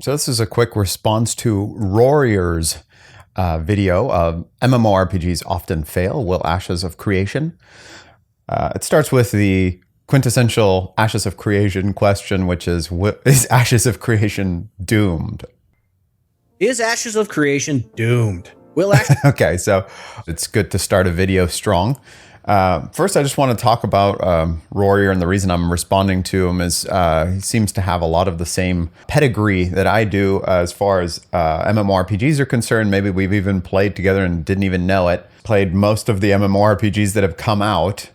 So this is a quick response to Roarrier's video of MMORPGs often fail. Will Ashes of Creation? It starts with the quintessential Ashes of Creation question, which is Ashes of Creation doomed? Is Ashes of Creation doomed? Okay, so it's good to start a video strong. First, I just want to talk about Roarrior, and the reason I'm responding to him is he seems to have a lot of the same pedigree that I do as far as MMORPGs are concerned. Maybe we've even played together and didn't even know it. Played most of the MMORPGs that have come out.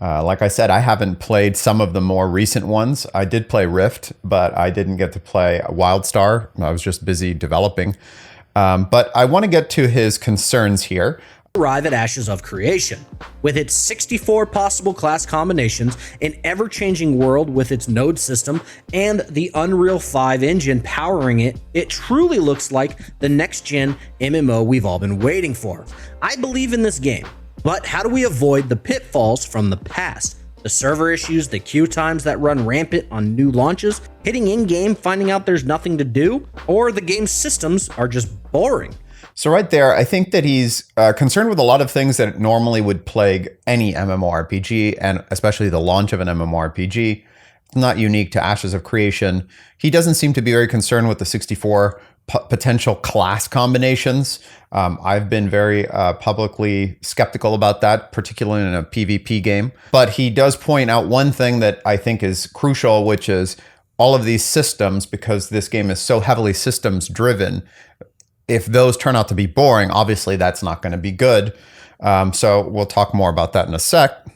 Like I said, I haven't played some of the more recent ones. I did play Rift, but I didn't get to play Wildstar. I was just busy developing. But I want to get to his concerns here. Arrive at Ashes of Creation. With its 64 possible class combinations, an ever-changing world with its node system, and the Unreal 5 engine powering it, it truly looks like the next-gen MMO we've all been waiting for. I believe in this game, but how do we avoid the pitfalls from the past? The server issues, the queue times that run rampant on new launches, hitting in-game finding out there's nothing to do, or the game's systems are just boring. So right there, I think that he's concerned with a lot of things that normally would plague any MMORPG, and especially the launch of an MMORPG. It's not unique to Ashes of Creation. He doesn't seem to be very concerned with the 64 potential class combinations. I've been very publicly skeptical about that, particularly in a PvP game. But he does point out one thing that I think is crucial, which is all of these systems, because this game is so heavily systems driven. If those turn out to be boring, obviously that's not going to be good. So we'll talk more about that in a sec.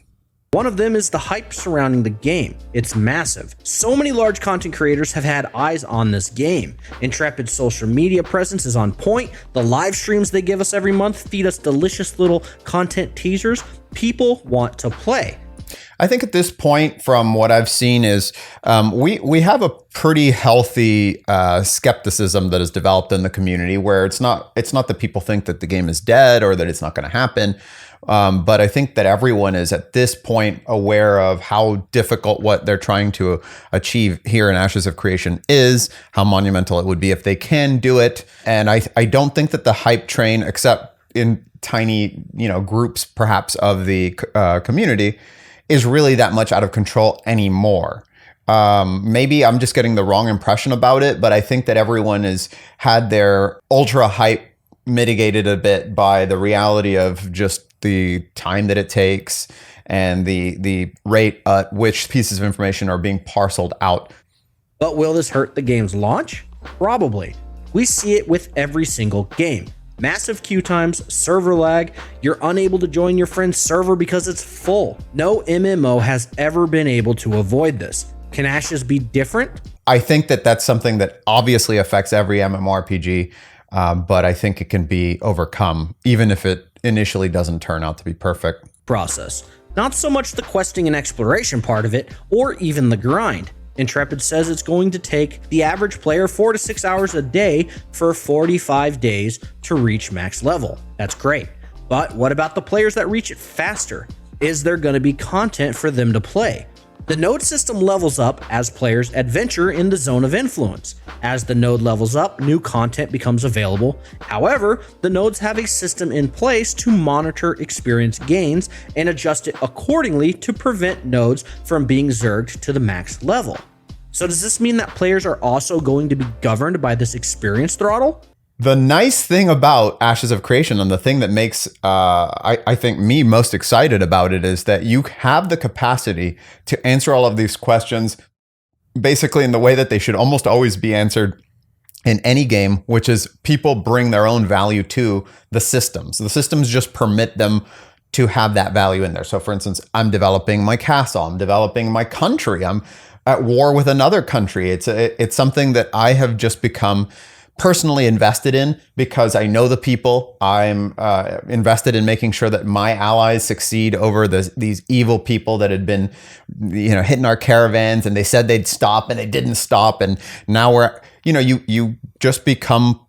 One of them is the hype surrounding the game. It's massive. So many large content creators have had eyes on this game. Intrepid's social media presence is on point. The live streams they give us every month feed us delicious little content teasers. People want to play. I think at this point, from what I've seen, is we have a pretty healthy skepticism that has developed in the community, where it's not that people think that the game is dead or that it's not going to happen. But I think that everyone is at this point aware of how difficult what they're trying to achieve here in Ashes of Creation is, how monumental it would be if they can do it. And I don't think that the hype train, except in tiny groups perhaps of the community, is really that much out of control anymore. Maybe I'm just getting the wrong impression about it, but I think that everyone has had their ultra hype mitigated a bit by the reality of just the time that it takes and the rate at which pieces of information are being parceled out. But will this hurt the game's launch? Probably. We see it with every single game. Massive queue times, server lag, you're unable to join your friend's server because it's full. No MMO has ever been able to avoid this. Can Ashes be different? I think that that's something that obviously affects every MMORPG, but I think it can be overcome, even if it initially doesn't turn out to be perfect. Process. Not so much the questing and exploration part of it, or even the grind. Intrepid says it's going to take the average player 4 to 6 hours a day for 45 days to reach max level. That's great. But what about the players that reach it faster? Is there going to be content for them to play? The node system levels up as players adventure in the zone of influence. As the node levels up, new content becomes available. However, the nodes have a system in place to monitor experience gains and adjust it accordingly to prevent nodes from being zerged to the max level. So does this mean that players are also going to be governed by this experience throttle? The nice thing about Ashes of Creation, and the thing that makes, I think, me most excited about it, is that you have the capacity to answer all of these questions basically in the way that they should almost always be answered in any game, which is people bring their own value to the systems. The systems just permit them to have that value in there. So for instance, I'm developing my castle, I'm developing my country, I'm at war with another country. It's something that I have just become personally invested in because I know the people. I'm invested in making sure that my allies succeed over these evil people that had been, hitting our caravans, and they said they'd stop and they didn't stop. And now we're, you just become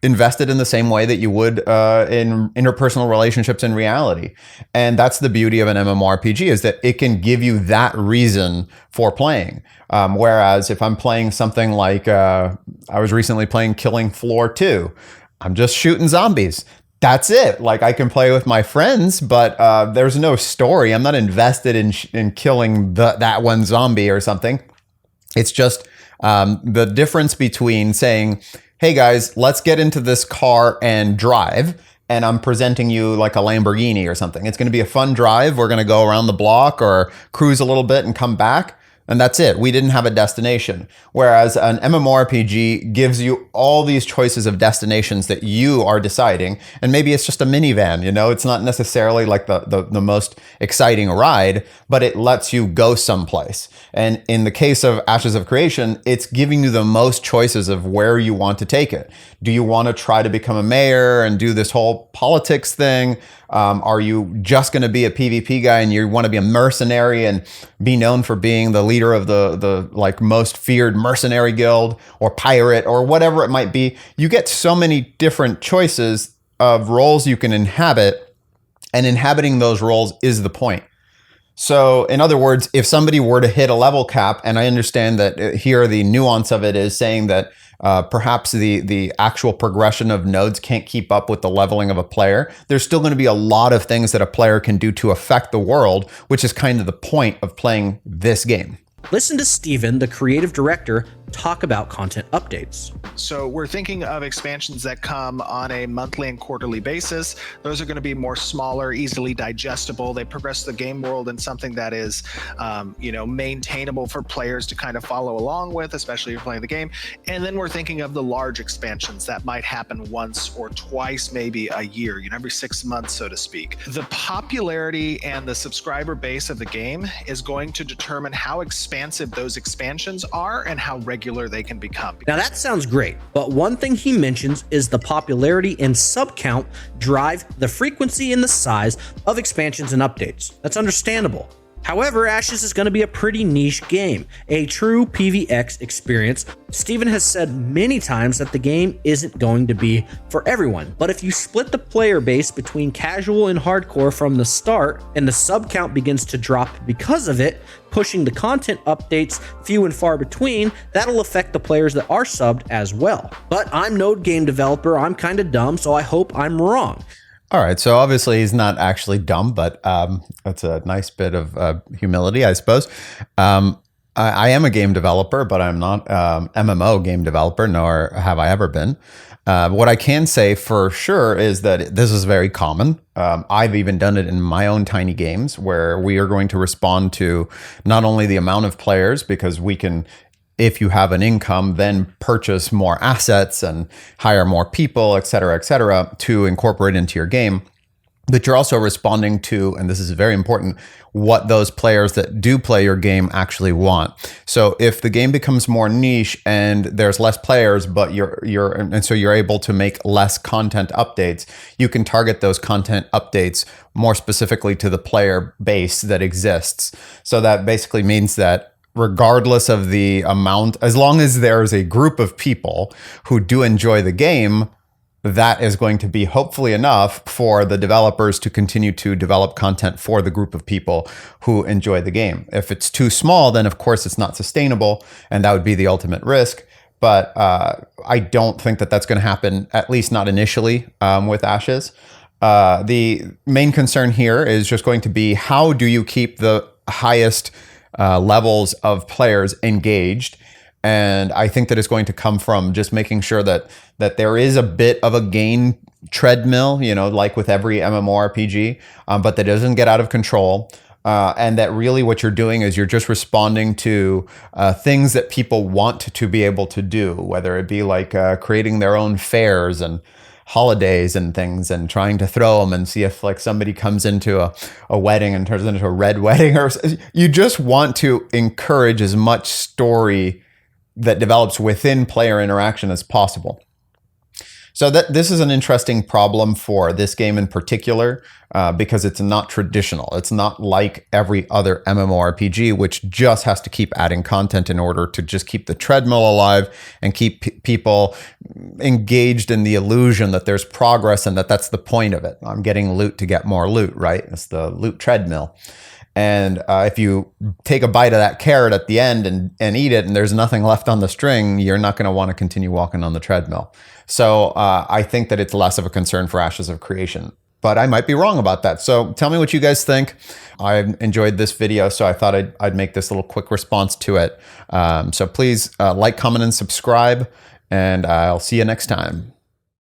invested in the same way that you would in interpersonal relationships in reality. And that's the beauty of an MMORPG, is that it can give you that reason for playing. Whereas if I'm playing something like I was recently playing Killing Floor 2, I'm just shooting zombies. That's it. Like, I can play with my friends, but there's no story. I'm not invested in killing that one zombie or something. It's just the difference between saying, hey guys, let's get into this car and drive, and I'm presenting you like a Lamborghini or something. It's going to be a fun drive. We're going to go around the block or cruise a little bit and come back. And that's it. We didn't have a destination. Whereas an MMORPG gives you all these choices of destinations that you are deciding. And maybe it's just a minivan, you know, it's not necessarily like the most exciting ride, but it lets you go someplace. And in the case of Ashes of Creation, it's giving you the most choices of where you want to take it. Do you want to try to become a mayor and do this whole politics thing? Are you just going to be a PvP guy and you want to be a mercenary and be known for being the leader of the like most feared mercenary guild or pirate or whatever it might be? You get so many different choices of roles you can inhabit, and inhabiting those roles is the point. So in other words, if somebody were to hit a level cap, and I understand that here the nuance of it is saying that perhaps the actual progression of nodes can't keep up with the leveling of a player, there's still going to be a lot of things that a player can do to affect the world, which is kind of the point of playing this game. Listen to Steven, the creative director, talk about content updates. So we're thinking of expansions that come on a monthly and quarterly basis. Those are going to be more smaller, easily digestible. They progress the game world in something that is, maintainable for players to kind of follow along with, especially if you're playing the game. And then we're thinking of the large expansions that might happen once or twice, maybe a year, every 6 months, so to speak. The popularity and the subscriber base of the game is going to determine how expansive those expansions are and how regular they can become. Now that sounds great, but one thing he mentions is the popularity and sub count drive the frequency and the size of expansions and updates. That's understandable. However, Ashes is going to be a pretty niche game, a true PvX experience. Steven has said many times that the game isn't going to be for everyone, but if you split the player base between casual and hardcore from the start, and the sub count begins to drop because of it, pushing the content updates few and far between, that'll affect the players that are subbed as well. But I'm no game developer, I'm kind of dumb, so I hope I'm wrong. All right, so obviously he's not actually dumb, but that's a nice bit of humility, I suppose. I am a game developer, but I'm not MMO game developer, nor have I ever been. What I can say for sure is that this is very common. I've even done it in my own tiny games where we are going to respond to not only the amount of players, because we can, if you have an income, then purchase more assets and hire more people, et cetera, to incorporate into your game. But you're also responding to, and this is very important, what those players that do play your game actually want. So if the game becomes more niche and there's less players, but so you're able to make less content updates, you can target those content updates more specifically to the player base that exists. So that basically means that regardless of the amount, as long as there's a group of people who do enjoy the game, that is going to be hopefully enough for the developers to continue to develop content for the group of people who enjoy the game. If it's too small, then of course it's not sustainable, and that would be the ultimate risk. But I don't think that that's going to happen, at least not initially, with Ashes. The main concern here is just going to be, how do you keep the highest levels of players engaged? And I think that it's going to come from just making sure that there is a bit of a gain treadmill, like with every MMORPG, but that doesn't get out of control. And that really what you're doing is you're just responding to things that people want to be able to do, whether it be like creating their own fairs and holidays and things, and trying to throw them and see if like somebody comes into a wedding and turns into a red wedding, or you just want to encourage as much story that develops within player interaction as possible. So this is an interesting problem for this game in particular, because it's not traditional. It's not like every other MMORPG, which just has to keep adding content in order to just keep the treadmill alive and keep people engaged in the illusion that there's progress and that that's the point of it. I'm getting loot to get more loot, right? It's the loot treadmill. And if you take a bite of that carrot at the end and eat it and there's nothing left on the string, you're not going to want to continue walking on the treadmill. So I think that it's less of a concern for Ashes of Creation. But I might be wrong about that. So tell me what you guys think. I enjoyed this video, so I thought I'd make this little quick response to it. So please like, comment, and subscribe, and I'll see you next time.